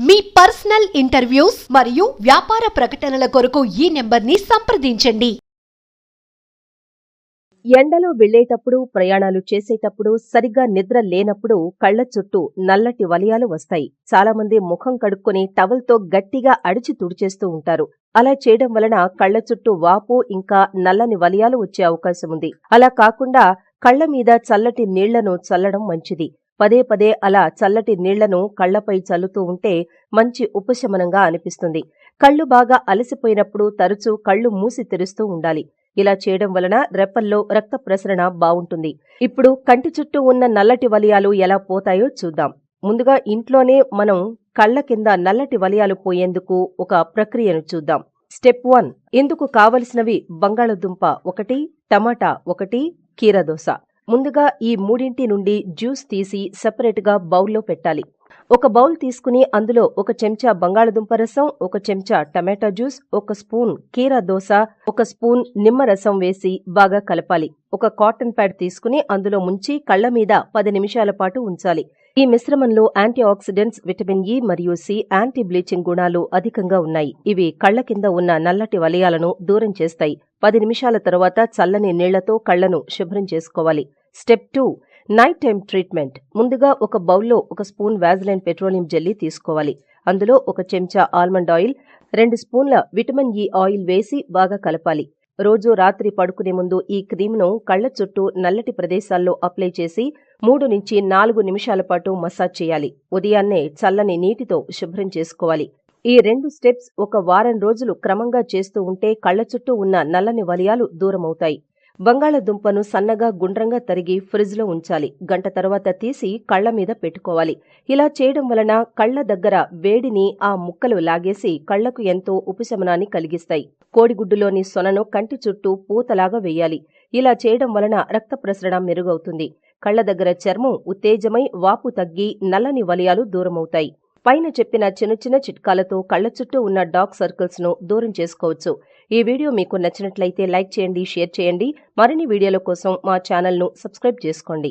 మీ personal interviews మరియు వ్యాపార ప్రకటనల కొరకు ఈ నెంబర్ని సంప్రదించండి. ఎండలో వెళ్లేటప్పుడు, ప్రయాణాలు చేసేటప్పుడు, సరిగ్గా నిద్ర లేనప్పుడు కళ్ల చుట్టూ నల్లటి వలయాలు వస్తాయి. చాలా మంది ముఖం కడుక్కొని టవల్తో గట్టిగా అడిచి తుడిచేస్తూ ఉంటారు. అలా చేయడం వలన కళ్ల చుట్టూ వాపు ఇంకా నల్లని వలయాలు వచ్చే అవకాశం ఉంది. అలా కాకుండా కళ్ల మీద చల్లటి నీళ్లను చల్లడం మంచిది. పదే పదే అలా చల్లటి నీళ్లను కళ్లపై చల్లుతూ ఉంటే మంచి ఉపశమనంగా అనిపిస్తుంది. కళ్లు బాగా అలసిపోయినప్పుడు తరచూ కళ్లు మూసి తెరుస్తూ ఉండాలి. ఇలా చేయడం వలన రెప్పల్లో రక్త ప్రసరణ బావుంటుంది. ఇప్పుడు కంటి చుట్టూ ఉన్న నల్లటి వలయాలు ఎలా పోతాయో చూద్దాం. ముందుగా ఇంట్లోనే మనం కళ్ల కింద నల్లటి వలయాలు పోయేందుకు ఒక ప్రక్రియను చూద్దాం. స్టెప్ 1. ఇందుకు కావలసినవి బంగాళదుంప 1, టమాటా 1, కీరదోస. ముందుగా ఈ మూడింటి నుండి జ్యూస్ తీసి సెపరేట్ గా బౌల్లో పెట్టాలి. ఒక బౌల్ తీసుకుని అందులో 1 చెంచా బంగాళదుంప రసం, 1 చెంచా టమాటా జ్యూస్, 1 స్పూన్ కీర దోస, 1 స్పూన్ నిమ్మరసం వేసి బాగా కలపాలి. ఒక కాటన్ ప్యాడ్ తీసుకుని అందులో ముంచి కళ్ల మీద 10 నిమిషాల పాటు ఉంచాలి. ఈ మిశ్రమంలో యాంటీ ఆక్సిడెంట్స్, విటమిన్ ఇ మరియు సి, యాంటీ బ్లీచింగ్ గుణాలు అధికంగా ఉన్నాయి. ఇవి కళ్ల కింద ఉన్న నల్లటి వలయాలను దూరం చేస్తాయి. 10 నిమిషాల తరువాత చల్లని నీళ్లతో కళ్లను శుభ్రం చేసుకోవాలి. స్టెప్ 2. Night time treatment. ముందుగా ఒక బౌల్లో 1 స్పూన్ వాజిలైన్ పెట్రోలియం జెల్లీ తీసుకోవాలి. అందులో 1 చెంచా ఆల్మండ్ ఆయిల్, 2 స్పూన్ల విటమిన్ ఇ ఆయిల్ వేసి బాగా కలపాలి. రోజు రాత్రి పడుకునే ముందు ఈ క్రీమ్ను కళ్ల చుట్టూ నల్లటి ప్రదేశాల్లో అప్లై చేసి 3 నుంచి 4 నిమిషాల పాటు మసాజ్ చేయాలి. ఉదయాన్నే చల్లని నీటితో శుభ్రం చేసుకోవాలి. ఈ 2 స్టెప్స్ 1 వారం రోజులు క్రమంగా చేస్తూ ఉంటే కళ్ల చుట్టూ ఉన్న నల్లని వలయాలు దూరమవుతాయి. బంగాళదుంపను సన్నగా గుండ్రంగా తరిగి ఫ్రిడ్జ్లో ఉంచాలి. గంట తర్వాత తీసి కళ్ల మీద పెట్టుకోవాలి. ఇలా చేయడం వలన కళ్ల దగ్గర వేడిని ఆ ముక్కలు లాగేసి కళ్లకు ఎంతో ఉపశమనాన్ని కలిగిస్తాయి. కోడిగుడ్డులోని సొనను కంటి చుట్టూ పూతలాగా వేయాలి. ఇలా చేయడం వలన రక్త ప్రసరణ మెరుగవుతుంది. కళ్ల దగ్గర చర్మం ఉత్తేజమై వాపు తగ్గి నల్లని వలయాలు దూరమవుతాయి. పైన చెప్పిన చిన్న చిన్న చిట్కాలతో కళ్ల చుట్టూ ఉన్న డార్క్ సర్కిల్స్ ను దూరం చేసుకోవచ్చు. ఈ వీడియో మీకు నచ్చినట్లయితే లైక్ చేయండి, షేర్ చేయండి. మరిన్ని వీడియోల కోసం మా ఛానల్ ను సబ్స్క్రైబ్ చేసుకోండి.